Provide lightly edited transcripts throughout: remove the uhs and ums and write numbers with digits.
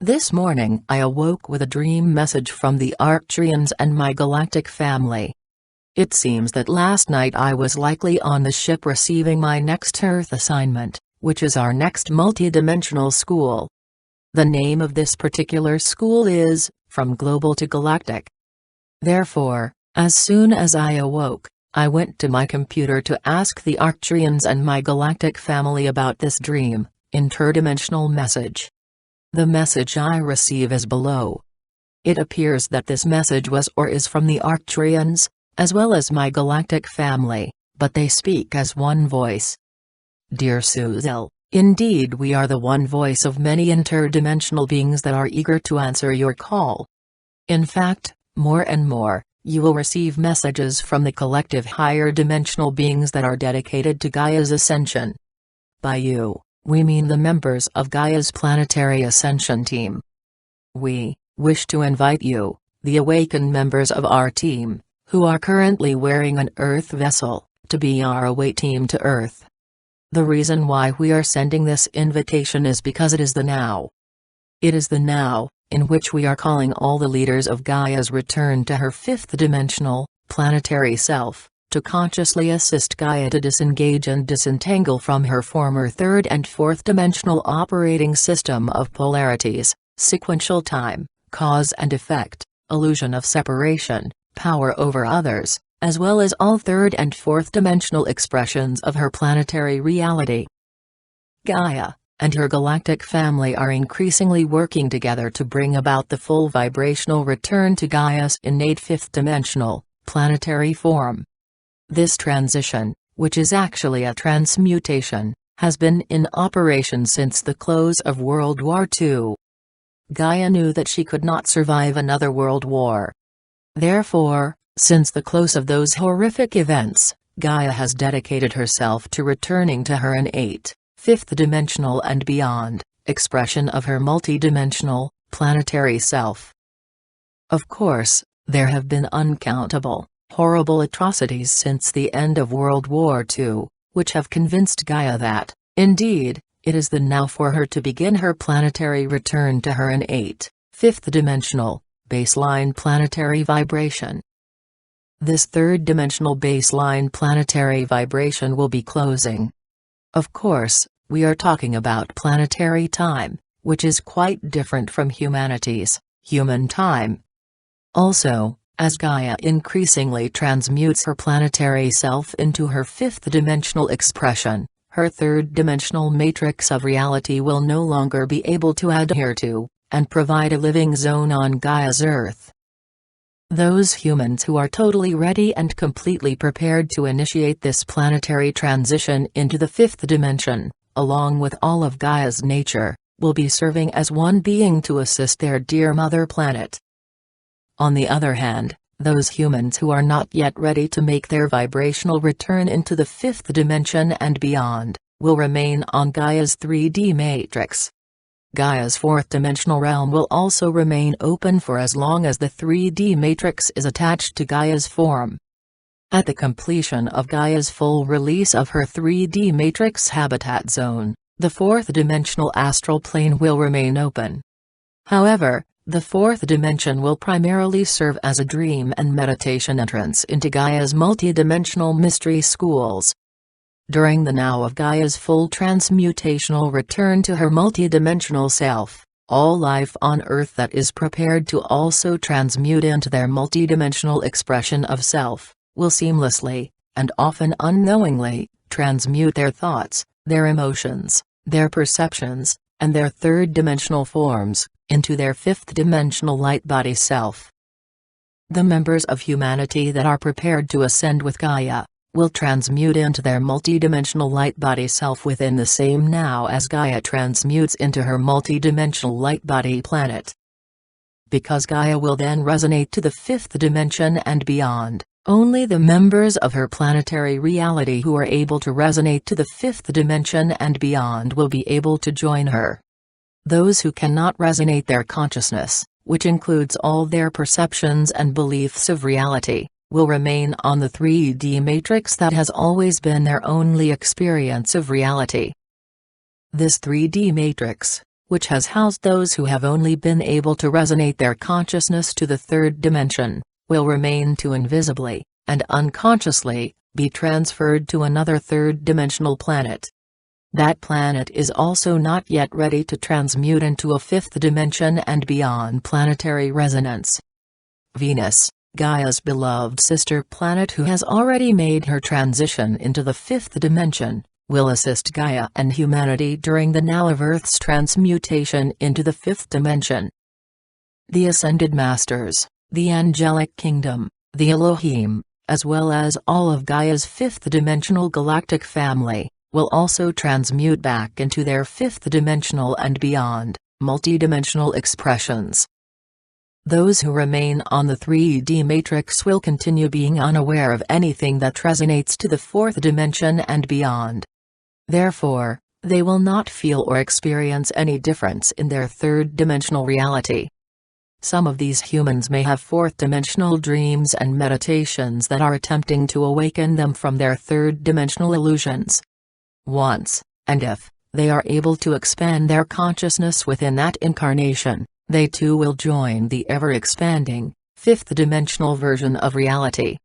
This morning I awoke with a dream message from the Arcturians and my galactic family. It seems that last night I was likely on the ship receiving my next Earth assignment, which is our next multidimensional school. The name of this particular school is, From Global to Galactic. Therefore, as soon as I awoke, I went to my computer to ask the Arcturians and my galactic family about this dream, interdimensional message. The message I receive is below. It appears that this message was or is from the Arcturians, as well as my galactic family, but they speak as one voice. Dear Suzanne, indeed we are the one voice of many interdimensional beings that are eager to answer your call. In fact, more and more, you will receive messages from the collective higher dimensional beings that are dedicated to Gaia's ascension. By you, we mean the members of Gaia's Planetary Ascension team. We wish to invite you, the awakened members of our team, who are currently wearing an Earth vessel, to be our away team to Earth. The reason why we are sending this invitation is because it is the now. It is the now, in which we are calling all the leaders of Gaia's return to her fifth dimensional, planetary self, to consciously assist Gaia to disengage and disentangle from her former third and fourth dimensional operating system of polarities, sequential time, cause and effect, illusion of separation, power over others, as well as all third and fourth dimensional expressions of her planetary reality. Gaia and her galactic family are increasingly working together to bring about the full vibrational return to Gaia's innate fifth dimensional, planetary form. This transition, which is actually a transmutation, has been in operation since the close of World War II. Gaia knew that she could not survive another world war. Therefore, since the close of those horrific events, Gaia has dedicated herself to returning to her innate, fifth dimensional and beyond, expression of her multidimensional, planetary self. Of course, there have been uncountable, horrible atrocities since the end of World War II, which have convinced Gaia that, indeed, it is the now for her to begin her planetary return to her innate, fifth dimensional, baseline planetary vibration. This third dimensional baseline planetary vibration will be closing. Of course, we are talking about planetary time, which is quite different from humanity's human time. Also, as Gaia increasingly transmutes her planetary self into her fifth dimensional expression, her third dimensional matrix of reality will no longer be able to adhere to, and provide a living zone on Gaia's Earth. Those humans who are totally ready and completely prepared to initiate this planetary transition into the fifth dimension, along with all of Gaia's nature, will be serving as one being to assist their dear mother planet. On the other hand, those humans who are not yet ready to make their vibrational return into the fifth dimension and beyond, will remain on Gaia's 3D matrix. Gaia's fourth dimensional realm will also remain open for as long as the 3D matrix is attached to Gaia's form. At the completion of Gaia's full release of her 3D matrix habitat zone, the fourth dimensional astral plane will remain open. However, the fourth dimension will primarily serve as a dream and meditation entrance into Gaia's multidimensional mystery schools. During the now of Gaia's full transmutational return to her multidimensional self, all life on Earth that is prepared to also transmute into their multidimensional expression of self, will seamlessly, and often unknowingly, transmute their thoughts, their emotions, their perceptions, and their third dimensional forms, into their fifth dimensional light body self. The members of humanity that are prepared to ascend with Gaia, will transmute into their multidimensional light body self within the same now as Gaia transmutes into her multidimensional light body planet. Because Gaia will then resonate to the fifth dimension and beyond, only the members of her planetary reality who are able to resonate to the fifth dimension and beyond will be able to join her. Those who cannot resonate their consciousness, which includes all their perceptions and beliefs of reality, will remain on the 3D matrix that has always been their only experience of reality. This 3D matrix, which has housed those who have only been able to resonate their consciousness to the third dimension, will remain to invisibly, and unconsciously, be transferred to another third-dimensional planet. That planet is also not yet ready to transmute into a fifth dimension and beyond planetary resonance. Venus, Gaia's beloved sister planet who has already made her transition into the fifth dimension, will assist Gaia and humanity during the now of Earth's transmutation into the fifth dimension. The Ascended Masters, the Angelic Kingdom, the Elohim, as well as all of Gaia's fifth-dimensional galactic family, will also transmute back into their fifth-dimensional and beyond, multidimensional expressions. Those who remain on the 3D matrix will continue being unaware of anything that resonates to the fourth dimension and beyond. Therefore, they will not feel or experience any difference in their third-dimensional reality. Some of these humans may have fourth-dimensional dreams and meditations that are attempting to awaken them from their third-dimensional illusions. Once, and if, they are able to expand their consciousness within that incarnation, they too will join the ever-expanding, fifth-dimensional version of reality.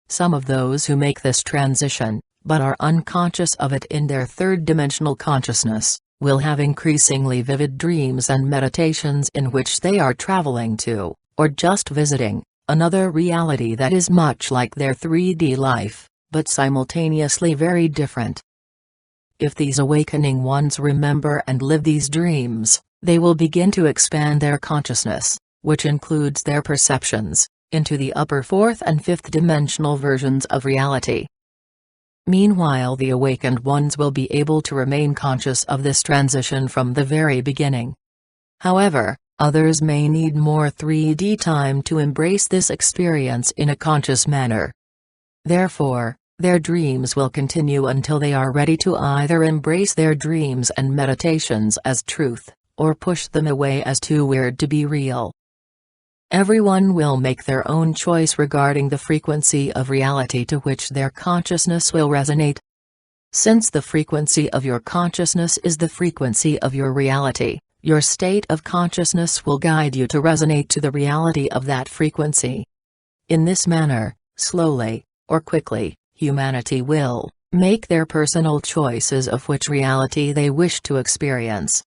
Some of those who make this transition, but are unconscious of it in their third-dimensional consciousness, will have increasingly vivid dreams and meditations in which they are traveling to, or just visiting, another reality that is much like their 3D life, but simultaneously very different. If these awakening ones remember and live these dreams, they will begin to expand their consciousness, which includes their perceptions, into the upper fourth and fifth dimensional versions of reality. Meanwhile, the awakened ones will be able to remain conscious of this transition from the very beginning. However, others may need more 3D time to embrace this experience in a conscious manner. Therefore, their dreams will continue until they are ready to either embrace their dreams and meditations as truth, or push them away as too weird to be real. Everyone will make their own choice regarding the frequency of reality to which their consciousness will resonate. Since the frequency of your consciousness is the frequency of your reality, your state of consciousness will guide you to resonate to the reality of that frequency. In this manner, slowly, or quickly, humanity will make their personal choices of which reality they wish to experience.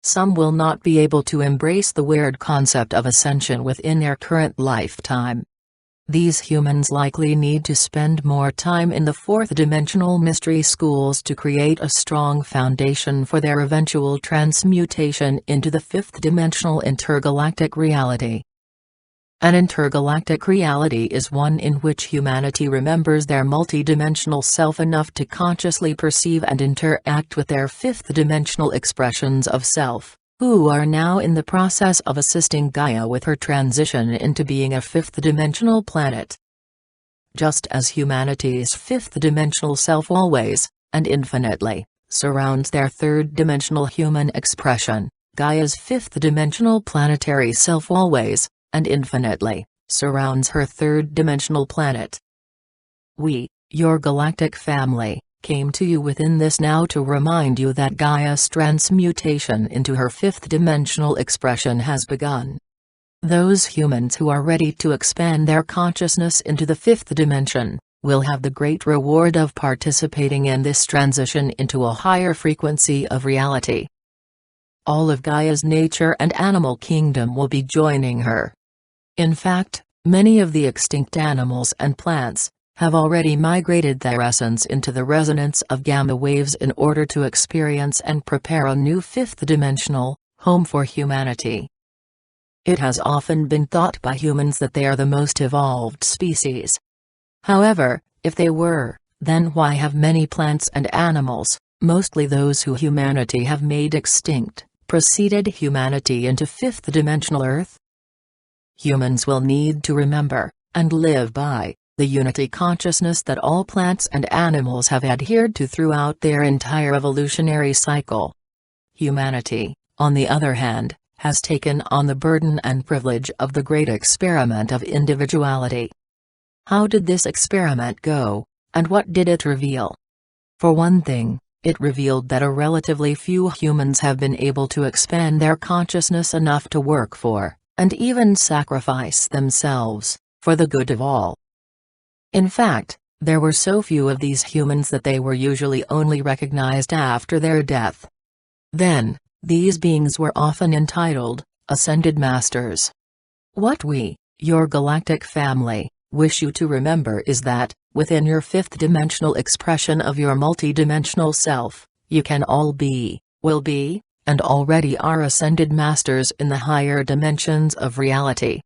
Some will not be able to embrace the weird concept of ascension within their current lifetime. These humans likely need to spend more time in the fourth-dimensional mystery schools to create a strong foundation for their eventual transmutation into the fifth-dimensional intergalactic reality. An intergalactic reality is one in which humanity remembers their multidimensional self enough to consciously perceive and interact with their fifth-dimensional expressions of self, who are now in the process of assisting Gaia with her transition into being a fifth-dimensional planet. Just as humanity's fifth-dimensional self always, and infinitely, surrounds their third-dimensional human expression, Gaia's fifth-dimensional planetary self always, and infinitely, surrounds her third-dimensional planet. We, your galactic family, came to you within this now to remind you that Gaia's transmutation into her fifth-dimensional expression has begun. Those humans who are ready to expand their consciousness into the fifth dimension, will have the great reward of participating in this transition into a higher frequency of reality. All of Gaia's nature and animal kingdom will be joining her. In fact, many of the extinct animals and plants have already migrated their essence into the resonance of gamma waves in order to experience and prepare a new fifth-dimensional home for humanity. It has often been thought by humans that they are the most evolved species. However, if they were, then why have many plants and animals, mostly those who humanity have made extinct, preceded humanity into fifth-dimensional Earth? Humans will need to remember, and live by, the unity consciousness that all plants and animals have adhered to throughout their entire evolutionary cycle. Humanity, on the other hand, has taken on the burden and privilege of the great experiment of individuality. How did this experiment go, and what did it reveal? For one thing, it revealed that a relatively few humans have been able to expand their consciousness enough to work for, and even sacrifice themselves, for the good of all. In fact, there were so few of these humans that they were usually only recognized after their death. Then, these beings were often entitled, Ascended Masters. What we, your galactic family, wish you to remember is that, within your fifth dimensional expression of your multidimensional self, you can all be, will be, and already are Ascended Masters in the higher dimensions of reality.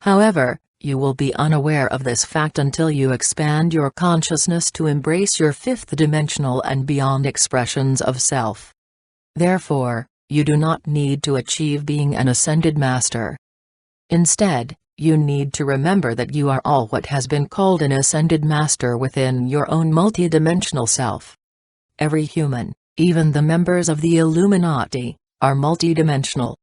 However, you will be unaware of this fact until you expand your consciousness to embrace your fifth dimensional and beyond expressions of self. Therefore, you do not need to achieve being an Ascended Master. Instead, you need to remember that you are all what has been called an Ascended Master within your own multidimensional self. Every human, even the members of the Illuminati, are multidimensional.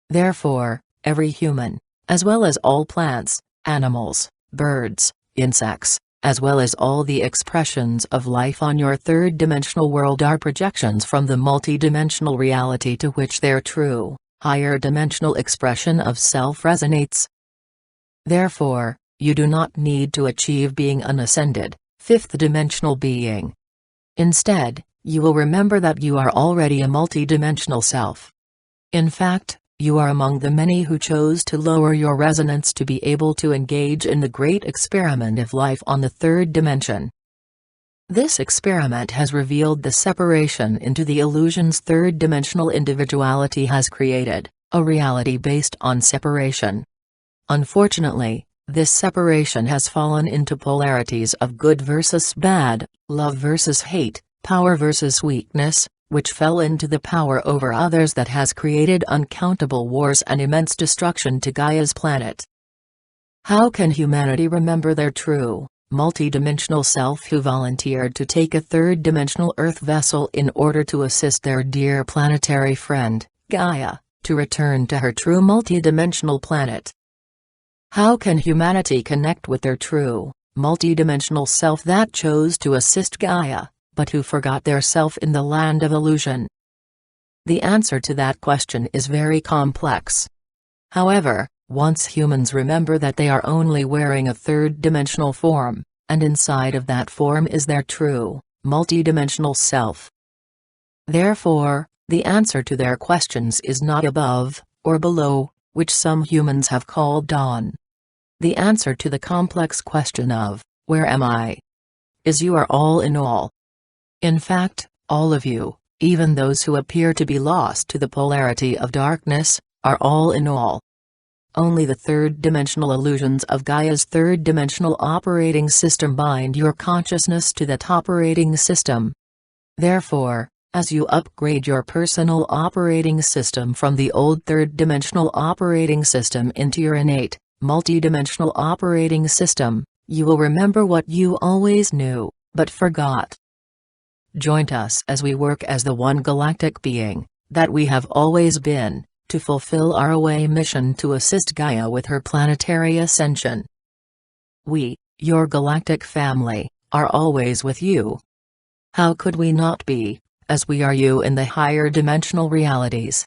Therefore, every human, as well as all plants, animals, birds, insects, as well as all the expressions of life on your third-dimensional world are projections from the multidimensional reality to which their true, higher dimensional expression of self resonates. Therefore, you do not need to achieve being an ascended, fifth-dimensional being. Instead, you will remember that you are already a multidimensional self. In fact, you are among the many who chose to lower your resonance to be able to engage in the great experiment of life on the third dimension. This experiment has revealed the separation into the illusions third-dimensional individuality has created, a reality based on separation. Unfortunately, this separation has fallen into polarities of good versus bad, love versus hate, power versus weakness, which fell into the power over others that has created uncountable wars and immense destruction to Gaia's planet. How can humanity remember their true, multidimensional self who volunteered to take a third-dimensional Earth vessel in order to assist their dear planetary friend, Gaia, to return to her true multidimensional planet? How can humanity connect with their true, multidimensional self that chose to assist Gaia, but who forgot their self in the land of illusion? The answer to that question is very complex. However, once humans remember that they are only wearing a third-dimensional form, and inside of that form is their true, multidimensional self. Therefore, the answer to their questions is not above, or below, which some humans have called dawn. The answer to the complex question of, where am I? Is you are all in all. In fact, all of you, even those who appear to be lost to the polarity of darkness, are all in all. Only the third-dimensional illusions of Gaia's third-dimensional operating system bind your consciousness to that operating system. Therefore, as you upgrade your personal operating system from the old third-dimensional operating system into your innate, multidimensional operating system, you will remember what you always knew, but forgot. Join us as we work as the one galactic being, that we have always been, to fulfill our away mission to assist Gaia with her planetary ascension. We, your galactic family, are always with you. How could we not be, as we are you in the higher dimensional realities?